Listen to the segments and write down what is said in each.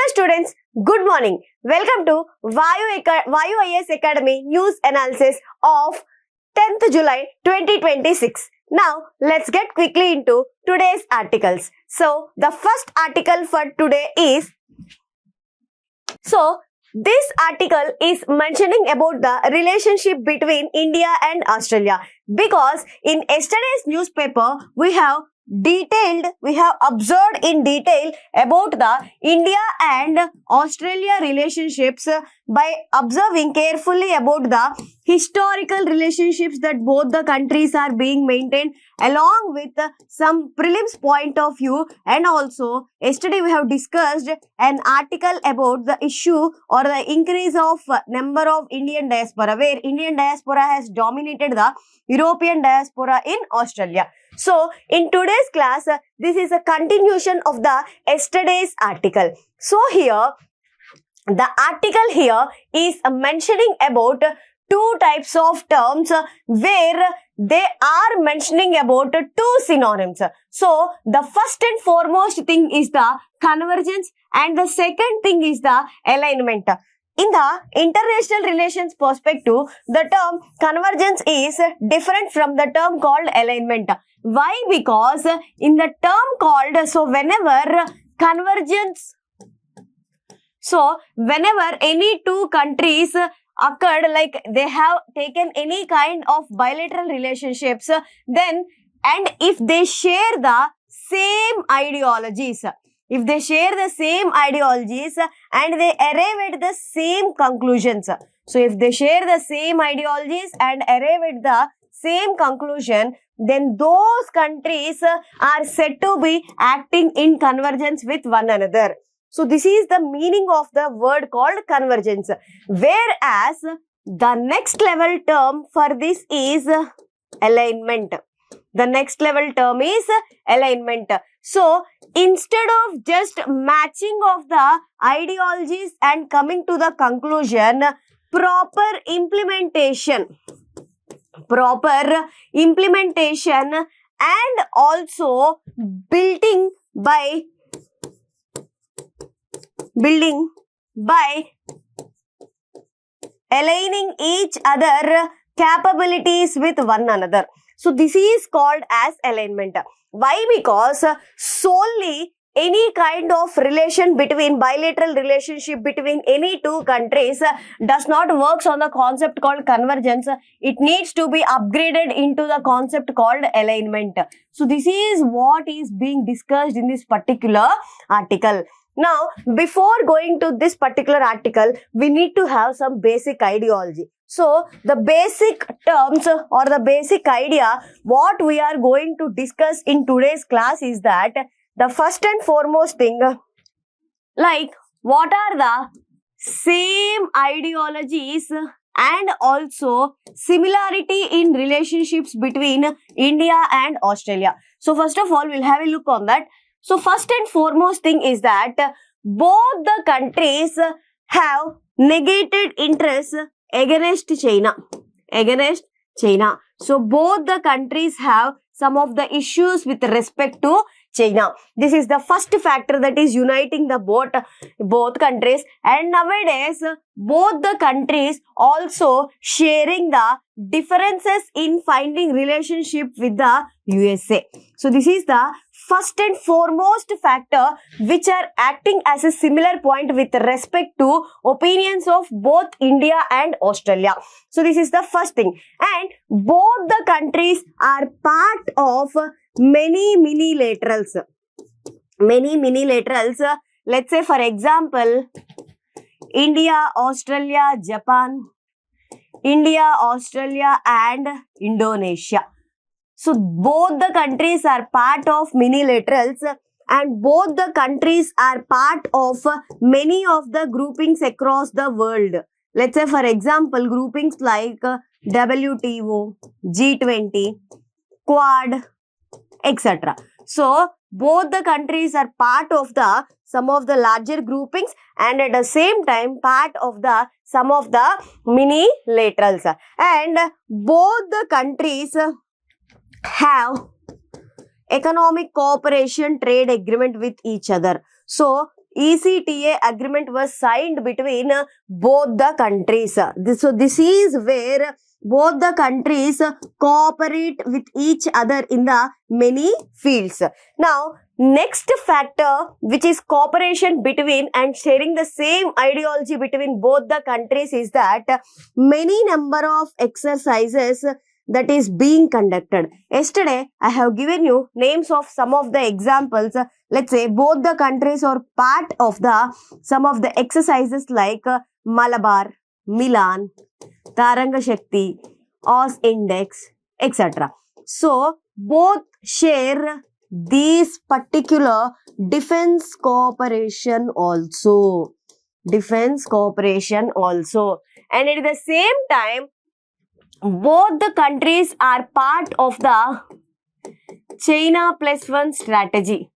students, good morning. Welcome to VAYU IAS Academy News Analysis of 10th July 2026. Now, let's get quickly into today's articles. So, the first article for today is, this article is mentioning about the relationship between India and Australia, because in yesterday's newspaper, we have observed in detail about the India and Australia relationships by observing carefully about the historical relationships that both the countries are being maintained, along with some prelims point of view. And also yesterday we have discussed an article about the issue or the increase of number of Indian diaspora, where Indian diaspora has dominated the European diaspora in Australia. So, in today's class, this is a continuation of the yesterday's article. So, here, the article here is mentioning about two types of terms where they are mentioning about two synonyms. So, the first and foremost thing is the convergence and the second thing is the alignment. In the international relations perspective, the term convergence is different from the term called alignment. Why? Because in the term called, whenever any two countries occurred, like they have taken any kind of bilateral relationships, then and if they share the same ideologies, and they arrive at the same conclusions. So, if they share the same ideologies and arrive at the same conclusion, then those countries are said to be acting in convergence with one another. So, this is the meaning of the word called convergence. Whereas, the next level term for this is alignment. The next level term is alignment. So, instead of just matching of the ideologies and coming to the conclusion, proper implementation and also building by aligning each other capabilities with one another. So, this is called as alignment. Why? Because solely any kind of bilateral relationship between any two countries does not work on the concept called convergence. It needs to be upgraded into the concept called alignment. So, this is what is being discussed in this particular article. Now, before going to this particular article, we need to have some basic ideology. So, the basic terms or the basic idea what we are going to discuss in today's class is that the first and foremost thing, like what are the same ideologies and also similarity in relationships between India and Australia. So, first of all, we'll have a look on that. So, first and foremost thing is that both the countries have negated interests against China. So, both the countries have some of the issues with respect to China. This is the first factor that is uniting the both countries, and nowadays both the countries also sharing the differences in finding relationship with the USA. So, this is the first and foremost factor which are acting as a similar point with respect to opinions of both India and Australia. So, this is the first thing. And both the countries are part of many minilaterals. Let's say for example, India, Australia, Japan, India, Australia and Indonesia. So, both the countries are part of minilaterals and both the countries are part of many of the groupings across the world. Let's say for example, groupings like WTO, G20, Quad, etc. So, both the countries are part of some of the larger groupings and at the same time part of some of the minilaterals. And both the countries have economic cooperation trade agreement with each other. So, ECTA agreement was signed between both the countries. So this is where both the countries cooperate with each other in the many fields. Now, next factor, which is cooperation between and sharing the same ideology between both the countries, is that many number of exercises that is being conducted. Yesterday, I have given you names of some of the examples. Let's say both the countries are part of the some of the exercises like Malabar, Milan, Taranga Shakti, Oz Index, etc. So, both share these particular defense cooperation also. Defense cooperation also. And at the same time, both the countries are part of the China +1 strategy.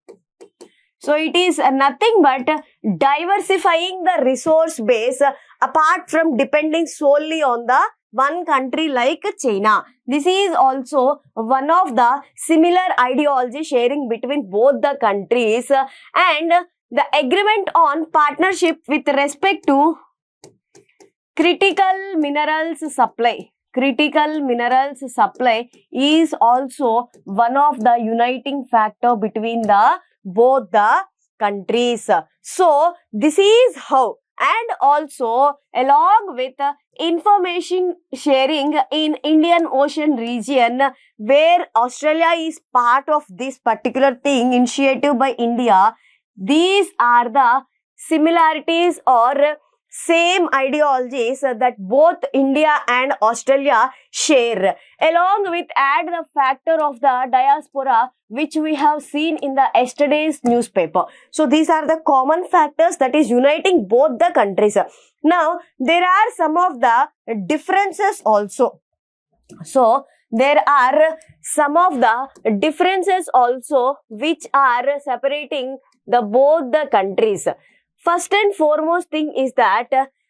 So, it is nothing but diversifying the resource base apart from depending solely on the one country like China. This is also one of the similar ideology sharing between both the countries, and the agreement on partnership with respect to critical minerals supply. Critical minerals supply is also one of the uniting factor between the both the countries. So, this is how, and also along with information sharing in Indian Ocean region, where Australia is part of this particular thing initiative by India, these are the similarities or same ideologies that both India and Australia share, along with add the factor of the diaspora, which we have seen in the yesterday's newspaper. So, these are the common factors that is uniting both the countries. Now, there are some of the differences also. So, there are some of the differences also which are separating the both the countries. First and foremost thing is that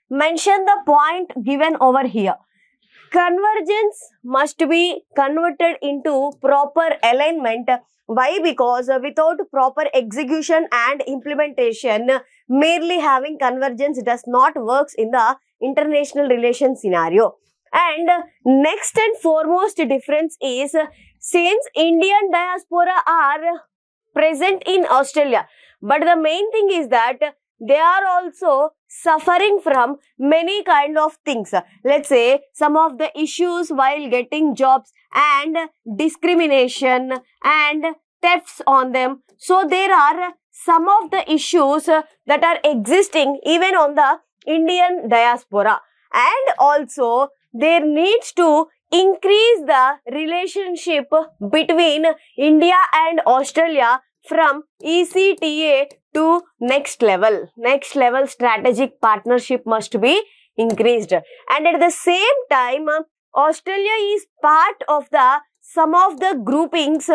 mention the point given over here. Convergence must be converted into proper alignment. Why? Because without proper execution and implementation, merely having convergence does not work in the international relations scenario. And next and foremost difference is, since Indian diaspora are present in Australia, but the main thing is that they are also suffering from many kind of things. Let's say some of the issues while getting jobs and discrimination and thefts on them. So there are some of the issues that are existing even on the Indian diaspora. And also there needs to increase the relationship between India and Australia from ECTA to next level. Next level strategic partnership must be increased. And at the same time, Australia is part of the some of the groupings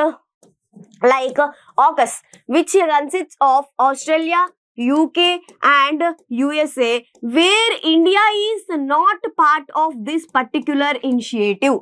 like AUKUS, which consists of Australia, UK and USA, where India is not part of this particular initiative.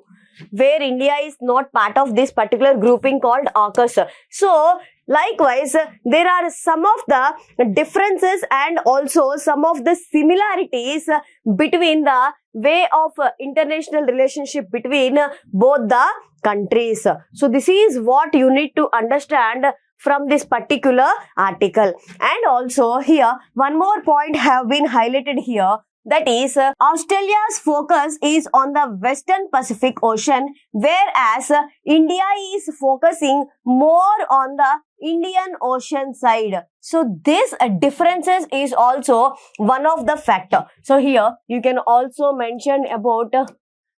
Where India is not part of this particular grouping called AUKUS. So, likewise, there are some of the differences and also some of the similarities between the way of international relationship between both the countries. So, this is what you need to understand from this particular article. And also here, one more point have been highlighted here. That is, Australia's focus is on the Western Pacific Ocean, whereas India is focusing more on the Indian Ocean side. So, this differences is also one of the factor. So, here you can also mention about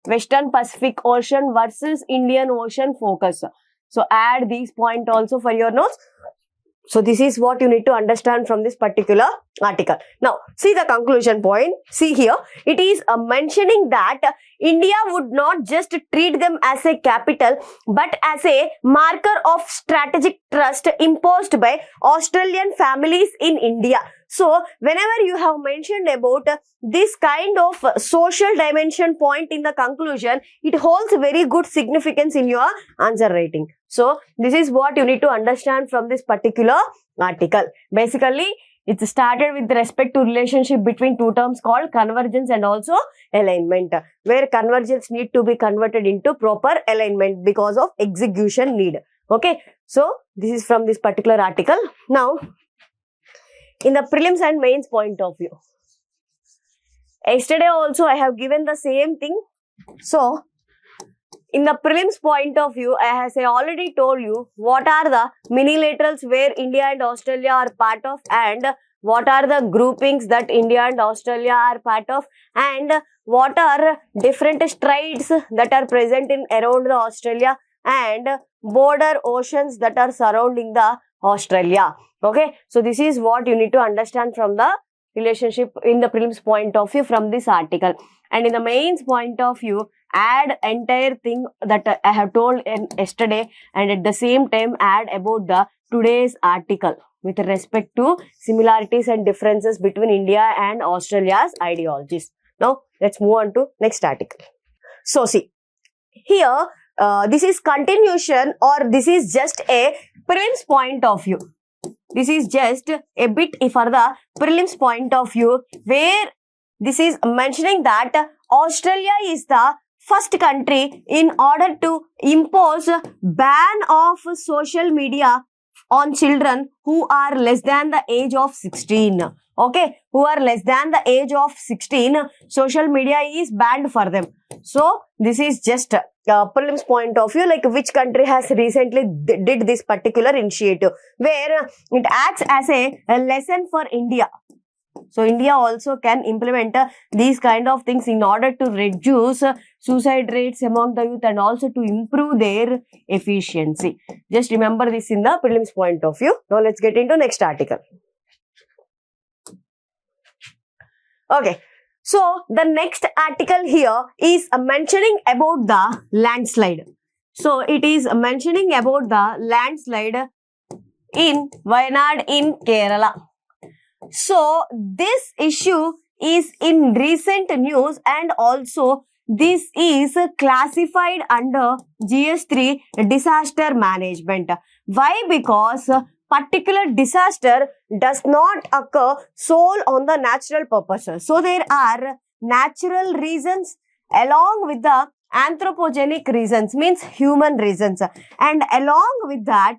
Western Pacific Ocean versus Indian Ocean focus. So, add these points also for your notes. So, this is what you need to understand from this particular article. Now, see the conclusion point. See here, it is mentioning that India would not just treat them as a capital, but as a marker of strategic trust imposed by Australian families in India. So, whenever you have mentioned about this kind of social dimension point in the conclusion, it holds very good significance in your answer writing. So, this is what you need to understand from this particular article. Basically, It's started with respect to relationship between two terms called convergence and also alignment, where convergence need to be converted into proper alignment because of execution need. Okay, so this is from this particular article. Now, in the prelims and mains point of view, yesterday also I have given the same thing. So, in the prelims point of view, as I already told you, what are the minilaterals where India and Australia are part of, and what are the groupings that India and Australia are part of, and what are different straits that are present in around the Australia, and border oceans that are surrounding the Australia. Okay, so this is what you need to understand from the relationship in the prelims point of view from this article. And in the mains point of view, add entire thing that I have told in yesterday, and at the same time add about the today's article with respect to similarities and differences between India and Australia's ideologies. Now, let's move on to next article. So, see, here this is continuation, or this is just a prelims point of view. This is just a bit for the prelims point of view, where this is mentioning that Australia is the first country in order to impose ban of social media on children who are less than the age of 16. Okay, who are less than the age of 16, social media is banned for them. So, this is just prelims point of view, like which country has recently did this particular initiative, where it acts as a lesson for India. So, India also can implement these kind of things in order to reduce suicide rates among the youth and also to improve their efficiency. Just remember this in the prelims point of view. Now, let's get into next article. Okay, so the next article here is mentioning about the landslide. So, it is mentioning about the landslide in Wayanad in Kerala. So, this issue is in recent news, and also this is classified under GS3 disaster management. Why? Because particular disaster does not occur sole on the natural purposes. So, there are natural reasons along with the anthropogenic reasons, means human reasons, and along with that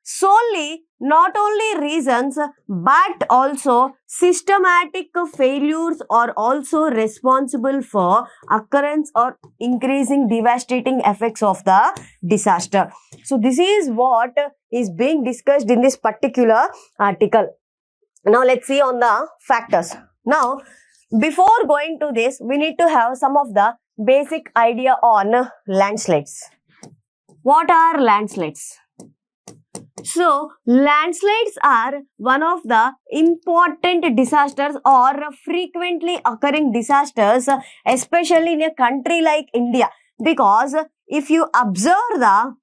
solely not only reasons but also systematic failures are also responsible for occurrence or increasing devastating effects of the disaster. So, this is what is being discussed in this particular article. Now, let's see on the factors. Now, before going to this, we need to have some of the basic idea on landslides. What are landslides? So, landslides are one of the important disasters or frequently occurring disasters, especially in a country like India, because if you observe the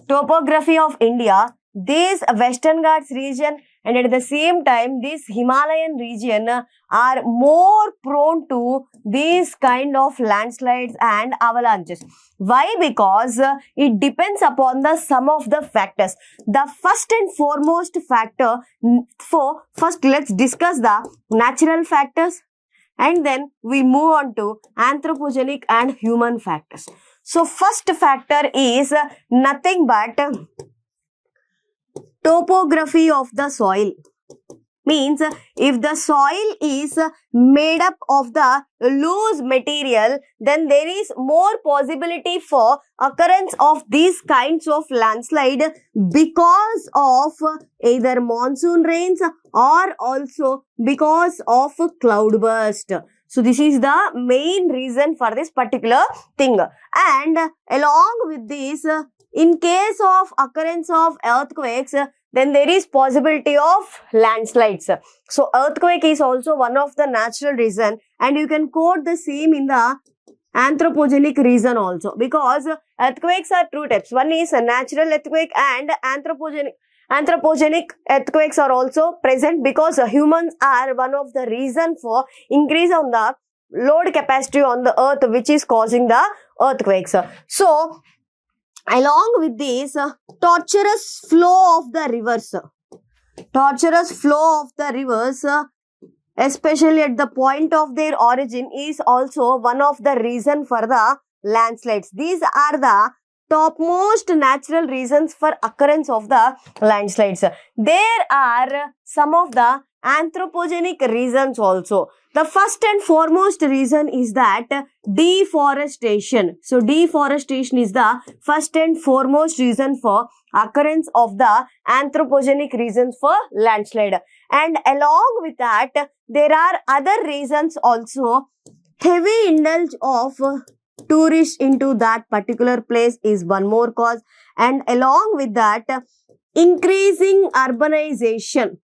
topography of India, this Western Ghats region and at the same time this Himalayan region are more prone to these kind of landslides and avalanches. Why? Because it depends upon the sum of the factors. The first and foremost factor, first let's discuss the natural factors, and then we move on to anthropogenic and human factors. So, first factor is nothing but topography of the soil. Means if the soil is made up of the loose material, then there is more possibility for occurrence of these kinds of landslide because of either monsoon rains or also because of cloudburst. So, this is the main reason for this particular thing. And along with this, in case of occurrence of earthquakes, then there is possibility of landslides. So, earthquake is also one of the natural reason, and you can quote the same in the anthropogenic reason also, because earthquakes are two types. One is a natural earthquake and anthropogenic. Anthropogenic earthquakes are also present because humans are one of the reason for increase on the load capacity on the earth, which is causing the earthquakes. So, along with this tortuous flow of the rivers. Tortuous flow of the rivers, especially at the point of their origin, is also one of the reason for the landslides. These are the topmost natural reasons for occurrence of the landslides. There are some of the anthropogenic reasons also. The first and foremost reason is that deforestation. So deforestation is the first and foremost reason for occurrence of the anthropogenic reasons for landslide. And along with that, there are other reasons also. Heavy indulge of tourists into that particular place is one more cause. And along with that, increasing urbanization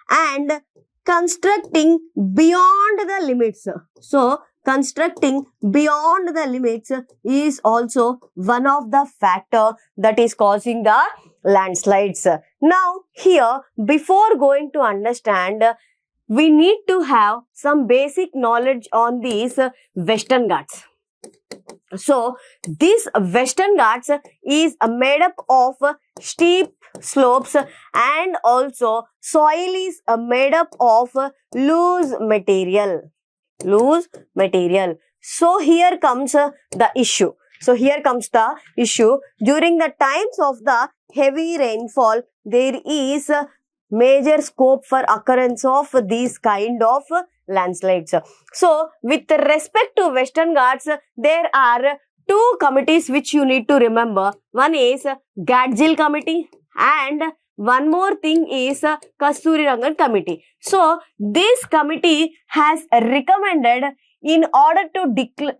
and constructing beyond the limits. So, constructing beyond the limits is also one of the factor that is causing the landslides. Now, here, before going to understand, we need to have some basic knowledge on these Western Ghats. So, this Western Ghats is made up of steep slopes and also soil is made up of loose material. So, here comes the issue. During the times of the heavy rainfall, there is major scope for occurrence of these kind of landslides. So, with respect to Western Ghats, there are two committees which you need to remember. One is Ghats Committee and one more thing is Kasturirangan Committee. So, this committee has recommended in order to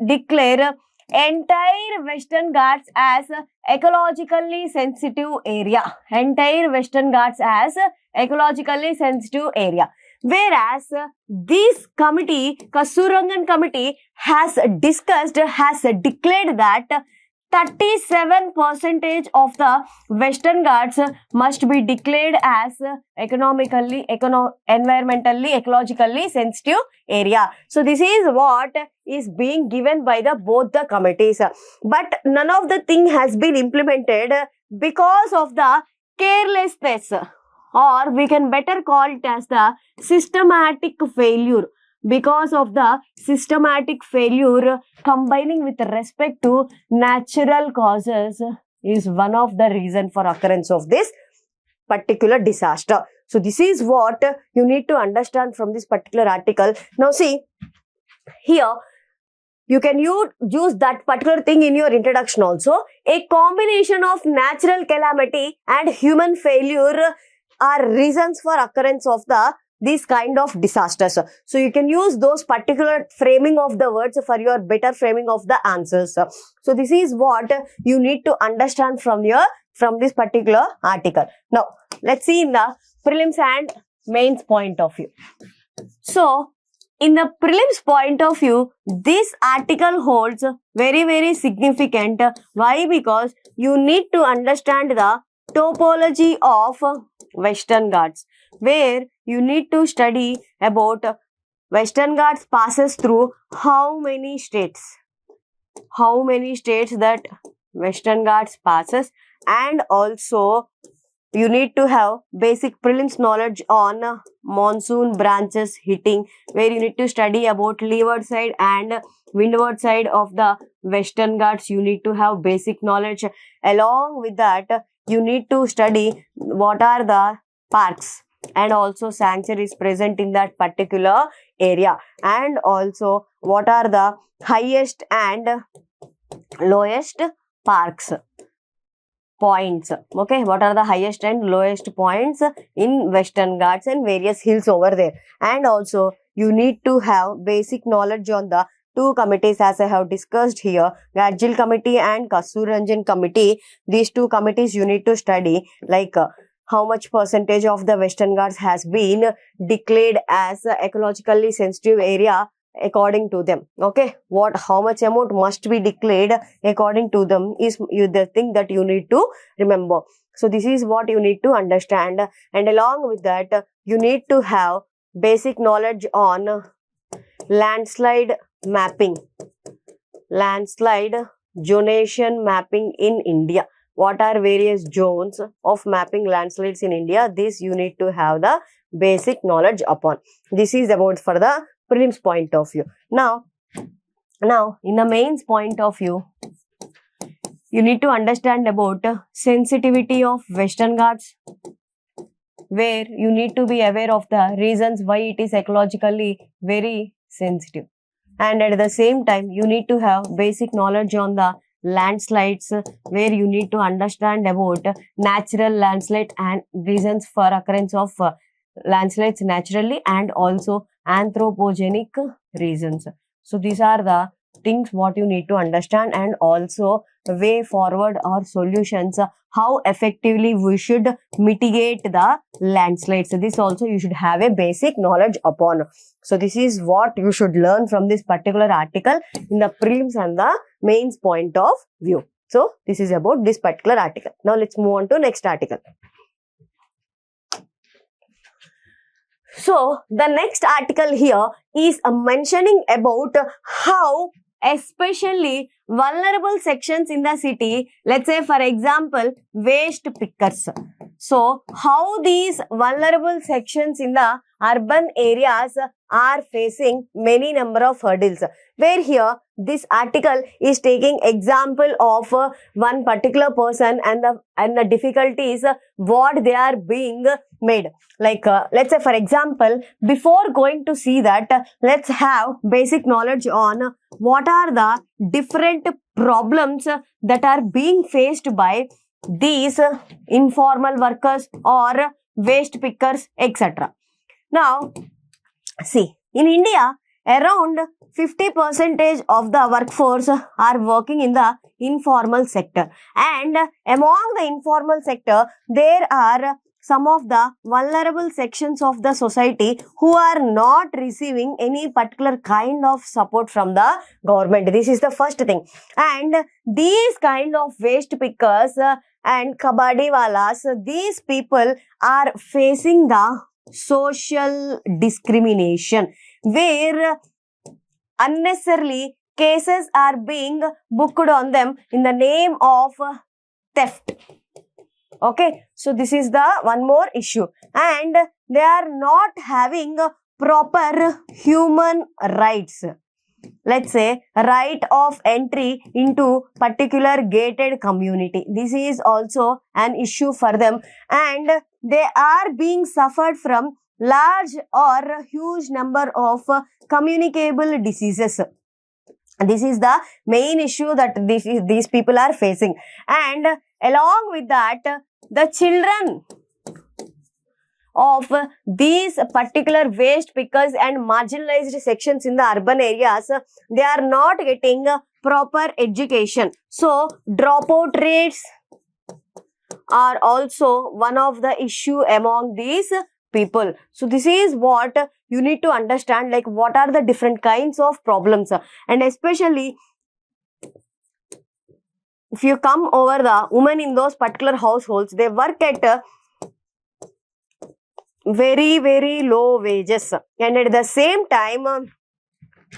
declare entire Western Ghats as ecologically sensitive area. Whereas this committee, Kasturirangan Committee, has declared that 37% of the Western Ghats must be declared as environmentally, ecologically sensitive area. So, this is what is being given by both the committees. But none of the thing has been implemented because of the carelessness, or we can better call it as the systematic failure. Because of the systematic failure combining with respect to natural causes is one of the reason for occurrence of this particular disaster. So, this is what you need to understand from this particular article. Now, see, here you can use that particular thing in your introduction also. A combination of natural calamity and human failure are reasons for occurrence of these kind of disasters. So, you can use those particular framing of the words for your better framing of the answers. So, this is what you need to understand from this particular article. Now, let's see in the prelims and mains point of view. So, in the prelims point of view, this article holds very, very significant. Why? Because you need to understand the topology of Western Ghats, where you need to study about Western Ghats passes through how many states that Western Ghats passes, and also you need to have basic prelims knowledge on monsoon branches hitting, where you need to study about leeward side and windward side of the Western Ghats. You need to have basic knowledge. Along with that, you need to study what are the parks and also sanctuaries present in that particular area, and also what are the highest and lowest parks points. Okay, what are the highest and lowest points in Western Ghats and various hills over there. And also you need to have basic knowledge on the two committees as I have discussed here, Ghats Committee and Kasturirangan Committee. These two committees you need to study, like how much percentage of the Western Ghats has been declared as ecologically sensitive area according to them. Okay, how much amount must be declared according to them is the thing that you need to remember. So, this is what you need to understand, and along with that, you need to have basic knowledge on landslide mapping. landslide zonation mapping in India. What are various zones of mapping landslides in India? This you need to have the basic knowledge upon. This is about for the prelims point of view. Now in the mains point of view, you need to understand about sensitivity of Western Ghats, where you need to be aware of the reasons why it is ecologically very sensitive. And at the same time, you need to have basic knowledge on the landslides, where you need to understand about natural landslide and reasons for occurrence of landslides naturally, and also anthropogenic reasons. So these are the things what you need to understand, and also way forward or solutions, how effectively we should mitigate the landslides. So this also you should have a basic knowledge upon. So this is what you should learn from this particular article in the prelims and the mains point of view. So this is about this particular article. Now let's move on to next article. So the next article here is mentioning about how especially vulnerable sections in the city, let's say for example waste pickers. So how these vulnerable sections in the urban areas are facing many number of hurdles, where here this article is taking example of one particular person and the difficulties what they are being made. Like let's say for example, before going to see that, let's have basic knowledge on what are the different problems that are being faced by these informal workers or waste pickers, etc. Now, see, in India, around 50% of the workforce are working in the informal sector, and among the informal sector, there are some of the vulnerable sections of the society who are not receiving any particular kind of support from the government. This is the first thing. And these kind of waste pickers and kabaddi walas, these people are facing the social discrimination, where unnecessarily cases are being booked on them in the name of theft. Okay, so this is the one more issue, and they are not having proper human rights. Let's say right of entry into particular gated community. This is also an issue for them, and they are being suffered from large or huge number of communicable diseases. This is the main issue that these people are facing. And along with that, the children of these particular waste pickers and marginalized sections in the urban areas, they are not getting proper education. So dropout rates are also one of the issue among these people. So this is what you need to understand, like what are the different kinds of problems, and especially if you come over the women in those particular households, they work at very, very low wages, and at the same time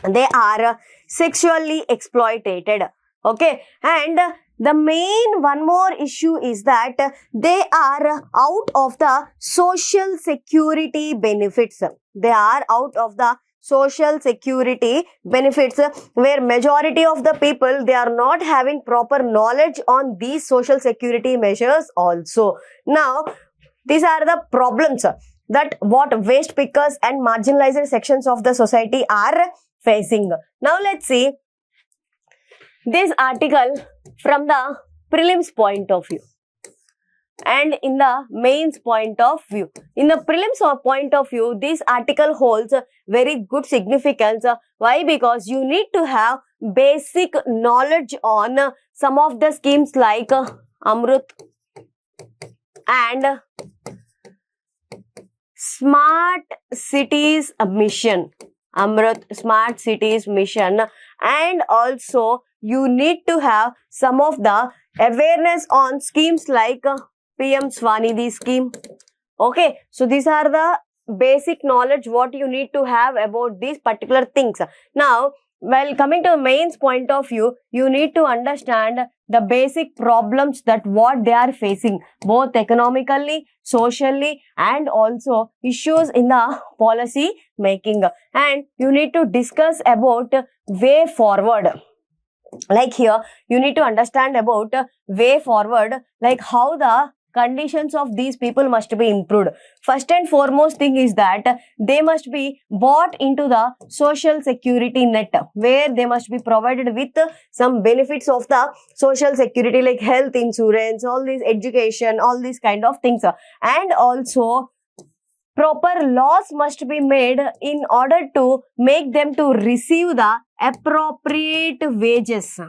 they are sexually exploited. Okay, and the main one more issue is that they are out of the social security benefits. They are out of the social security benefits, where majority of the people, they are not having proper knowledge on these social security measures also. Now, these are the problems that what waste pickers and marginalized sections of the society are facing. Now, let's see this article from the prelims point of view and in the mains point of view. In the prelims point of view, this article holds very good significance. Why? Because you need to have basic knowledge on some of the schemes like Amrut and Smart Cities Mission. Amrut, Smart Cities Mission, and also you need to have some of the awareness on schemes like PM Swanidhi scheme. Okay, so these are the basic knowledge what you need to have about these particular things. Now, Well, coming to the mains point of view, you need to understand the basic problems that what they are facing, both economically, socially, and also issues in the policy making. And you need to discuss about way forward. Like here, you need to understand about way forward, like how the conditions of these people must be improved. First and foremost thing is that they must be brought into the social security net, where they must be provided with some benefits of the social security, like health insurance, all these education, all these kind of things. And also proper laws must be made in order to make them to receive the appropriate wages.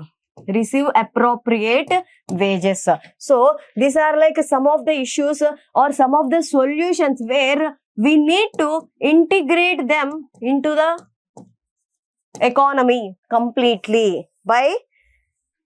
Receive appropriate wages. So these are like some of the issues or some of the solutions where we need to integrate them into the economy completely by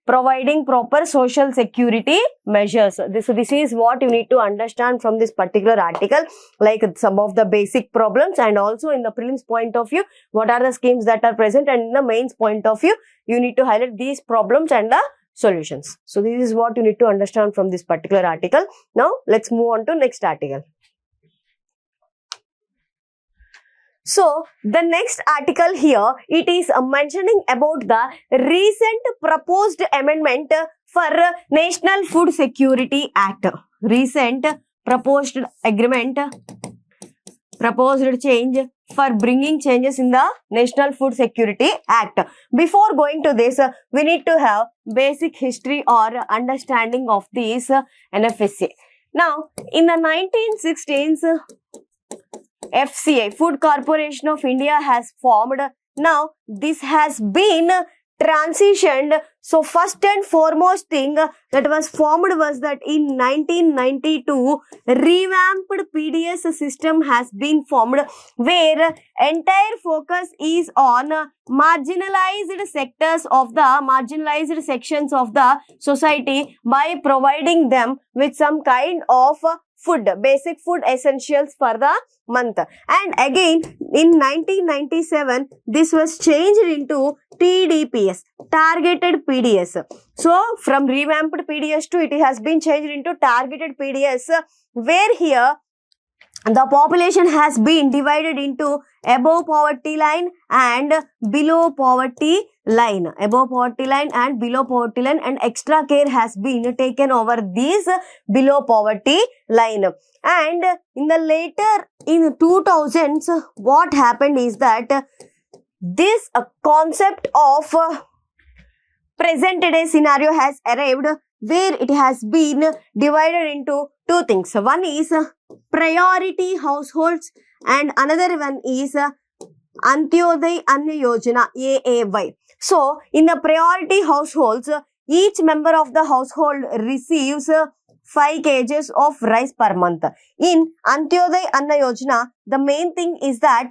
providing proper social security measures. This is what you need to understand from this particular article, like some of the basic problems, and also in the prelims point of view, what are the schemes that are present, and in the mains point of view, you need to highlight these problems and the solutions. So this is what you need to understand from this particular article. Now let's move on to next article. So the next article here, it is mentioning about the recent proposed amendment for National Food Security Act. Recent proposed agreement, proposed change for bringing changes in the National Food Security Act. Before going to this, we need to have basic history or understanding of this NFSA. Now, in the 1916s, FCI, Food Corporation of India, has formed. Now, this has been transitioned. So, first and foremost thing that was formed was that in 1992, revamped PDS system has been formed, where entire focus is on marginalized sectors of the marginalized sections of the society by providing them with some kind of food, basic food essentials for the month. And again, in 1997, this was changed into TDPS, Targeted PDS. So, from revamped PDS to it has been changed into Targeted PDS, where here the population has been divided into above poverty line and below poverty line. Above poverty line and below poverty line, and extra care has been taken over these below poverty line. And in the later, in 2000s, what happened is that this concept of present day scenario has arrived, where it has been divided into two things. One is priority households and another one is Antyodaya Anna Yojana, AAY. So, in the priority households, each member of the household receives 5 kgs of rice per month. In Antyodaya Anna Yojana, the main thing is that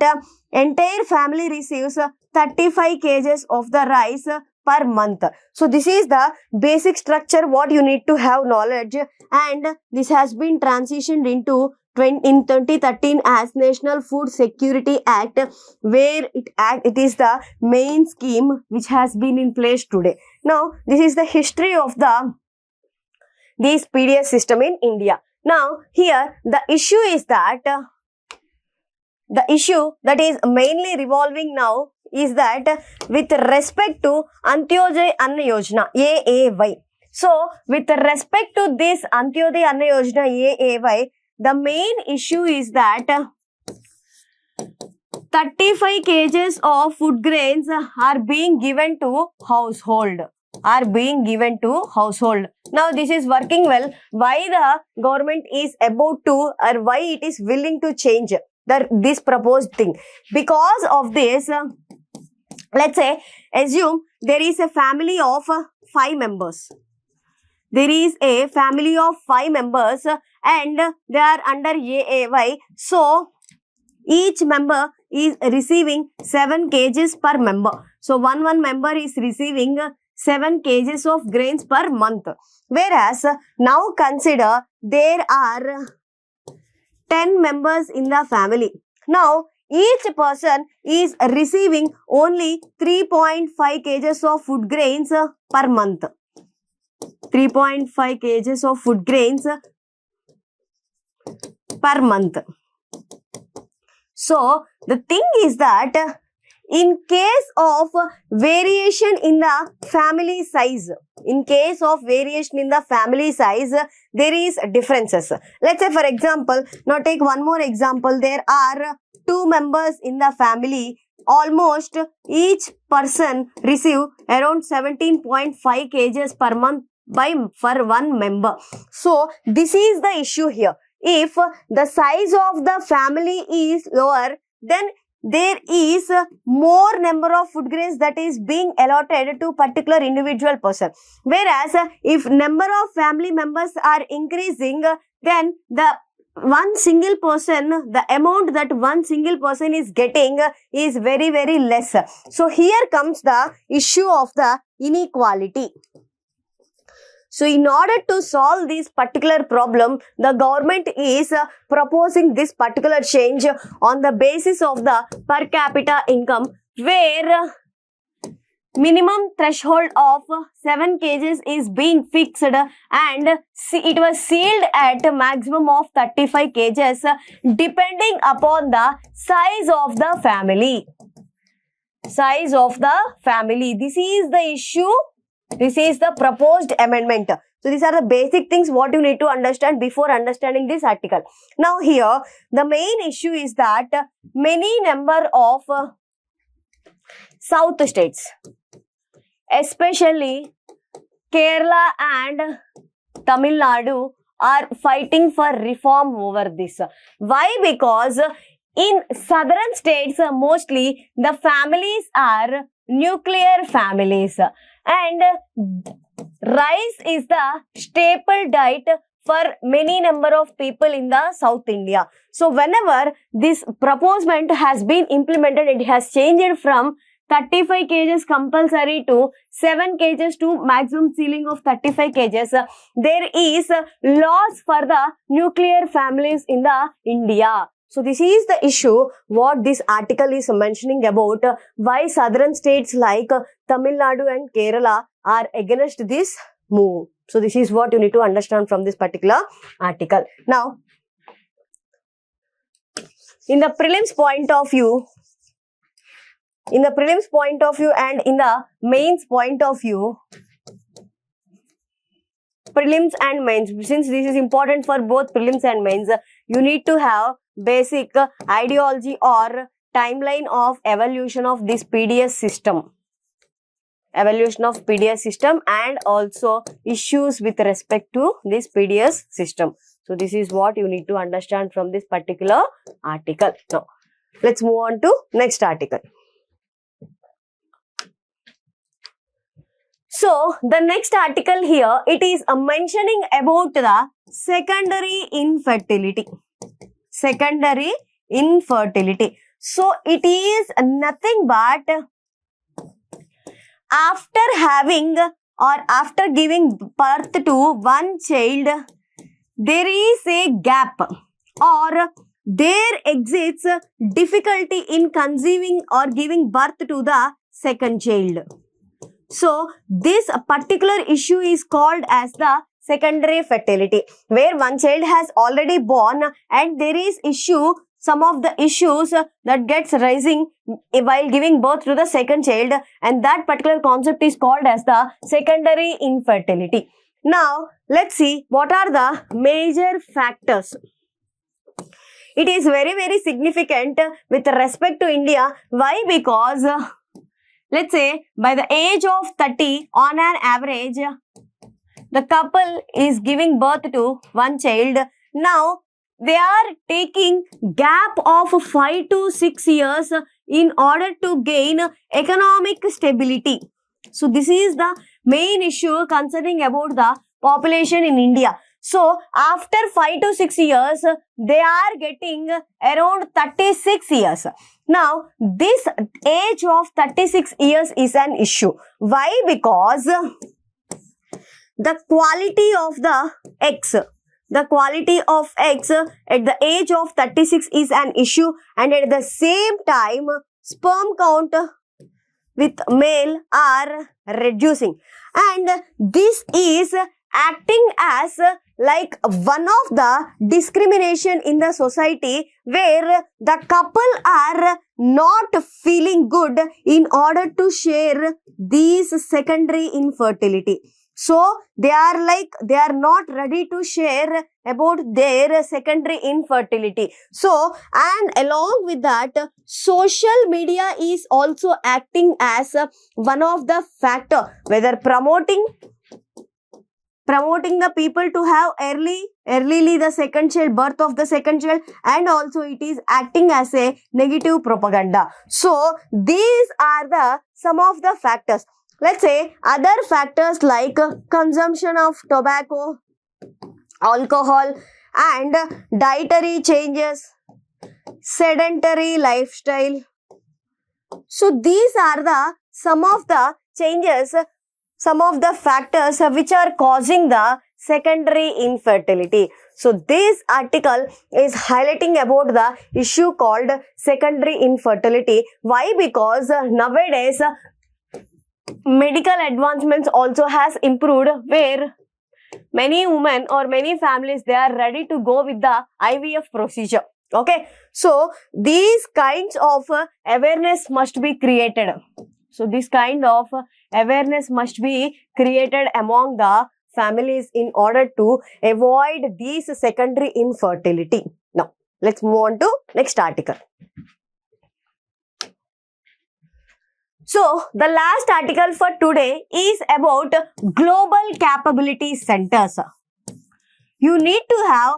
entire family receives 35 kgs of the rice per month. So, this is the basic structure what you need to have knowledge, and this has been transitioned into in 2013 as National Food Security Act, where it is the main scheme which has been in place today. Now, this is the history of this PDS system in India. Now, here the issue is that the issue that is mainly revolving now is that with respect to Antyodaya Anna Yojana, AAY. So, with respect to this Antyodaya Anna Yojana, AAY, the main issue is that 35 kgs of food grains are being given to household. Now, this is working well. Why the government is about to, or why it is willing to change this proposed thing? Because of this, let's say, assume there is a family of 5 members. There is a family of 5 members and they are under AAY. So, each member is receiving 7 kgs per member. So, one member is receiving 7 kgs of grains per month. Whereas, now consider there are 10 members in the family. Now, each person is receiving only 3.5 kgs of food grains per month. 3.5 kgs of food grains per month. So, the thing is that in case of variation in the family size, there is differences. Let's say for example, now take one more example. There are 2 members in the family. Almost each person receive around 17.5 kgs per month for one member. So, this is the issue here. If the size of the family is lower, then there is more number of food grains that is being allotted to particular individual person. Whereas, if number of family members are increasing, then the amount that one single person is getting is very, very less. So, here comes the issue of the inequality. So, in order to solve this particular problem, the government is proposing this particular change on the basis of the per capita income, where minimum threshold of 7 kgs is being fixed and it was sealed at a maximum of 35 kgs depending upon the size of the family. Size of the family. This is the issue. This is the proposed amendment. So, these are the basic things what you need to understand before understanding this article. Now, here, the main issue is that many number of South states, especially Kerala and Tamil Nadu, are fighting for reform over this. Why? Because in southern states, mostly the families are nuclear families. And rice is the staple diet for many number of people in the South India. So, whenever this proposement has been implemented, it has changed from 35 kgs compulsory to 7 kgs to maximum ceiling of 35 kgs. There is loss for the nuclear families in the India. So, this is the issue what this article is mentioning about why southern states like Tamil Nadu and Kerala are against this move. So, this is what you need to understand from this particular article. Now, in the prelims point of view and in the mains point of view, prelims and mains, since this is important for both prelims and mains, you need to have basic ideology or timeline of evolution of this PDS system. And also issues with respect to this PDS system. So, this is what you need to understand from this particular article. Now, let's move on to next article. So, the next article here, it is mentioning about the secondary infertility. So, it is nothing but after having or after giving birth to one child, there is a gap or there exists difficulty in conceiving or giving birth to the second child. So, this particular issue is called as the secondary fertility, where one child has already born and there is some of the issues that gets rising while giving birth to the second child, and that particular concept is called as the secondary infertility. Now, let's see what are the major factors. It is very, very significant with respect to India. Why? Because let's say by the age of 30, on an average, the couple is giving birth to one child. Now, they are taking gap of 5 to 6 years in order to gain economic stability. So, this is the main issue concerning about the population in India. So, after 5 to 6 years, they are getting around 36 years. Now, this age of 36 years is an issue. Why? Because the quality of the eggs the quality of eggs at the age of 36 is an issue, and at the same time sperm count with male are reducing, and this is acting as like one of the discrimination in the society, where the couple are not feeling good in order to share these secondary infertility. So they are not ready to share about their secondary infertility. So, and along with that, social media is also acting as one of the factor, whether promoting the people to have earlyly the second child, birth of the second child, and also it is acting as a negative propaganda. So these are the some of the factors. Let's say other factors like consumption of tobacco, alcohol, and dietary changes, sedentary lifestyle. So these are the some of the changes, some of the factors which are causing the secondary infertility. So this article is highlighting about the issue called secondary infertility. Why? Because nowadays medical advancements also has improved, where many women or many families, they are ready to go with the IVF procedure. Okay, so these kinds of awareness must be created. So this kind of awareness must be created among the families in order to avoid these secondary infertility. Now let's move on to next article. So the last article for today is about global capability centers. You need to have,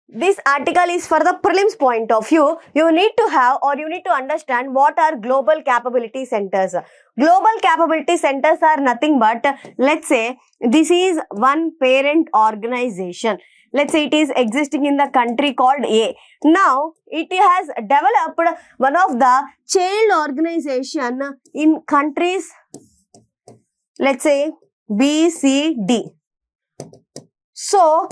this article is for the prelims point of view. You need to have, or you need to understand what are global capability centers. Global capability centers are nothing but, let's say this is one parent organization. Let's say it is existing in the country called A. Now it has developed one of the child organization in countries, let's say B, C, D. So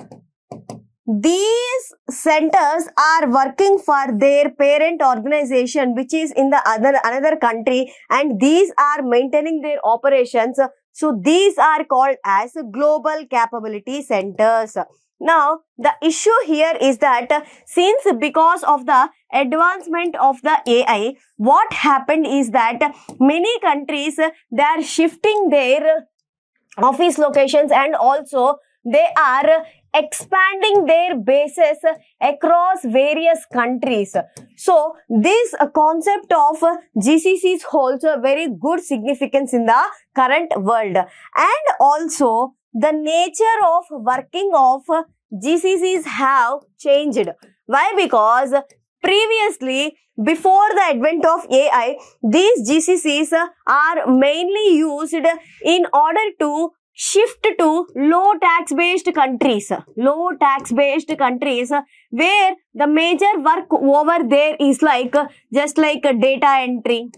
these centers are working for their parent organization which is in the another country, and these are maintaining their operations. So these are called as global capability centers. Now the issue here is that since because of the advancement of the AI, what happened is that many countries, they are shifting their office locations, and also they are expanding their bases across various countries. So this concept of GCCs holds a very good significance in the current world, and also the nature of working of GCCs have changed. Why? Because previously, before the advent of AI, these GCCs are mainly used in order to shift to low tax based countries, where the major work over there is like just like data entry,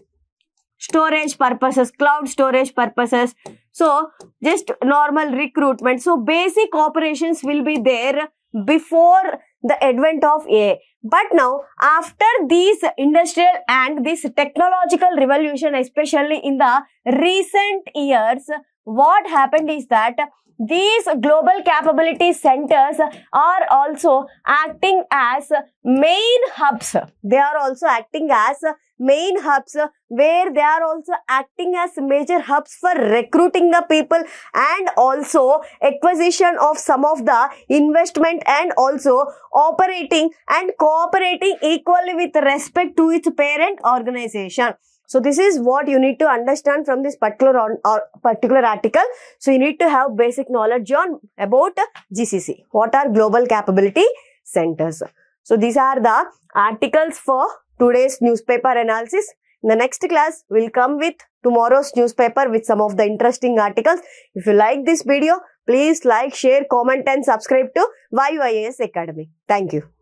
storage purposes, cloud storage purposes. So just normal recruitment. So basic operations will be there before the advent of AI. But now after this industrial and this technological revolution, especially in the recent years, what happened is that these global capability centers are also acting as main hubs. They are also acting as main hubs, where they are also acting as major hubs for recruiting the people, and also acquisition of some of the investment, and also operating and cooperating equally with respect to its parent organization. So this is what you need to understand from this particular article. So you need to have basic knowledge on about GCC. What are global capability centers? So these are the articles for today's newspaper analysis. In the next class, we'll come with tomorrow's newspaper with some of the interesting articles. If you like this video, please like, share, comment and subscribe to VAYU IAS Academy. Thank you.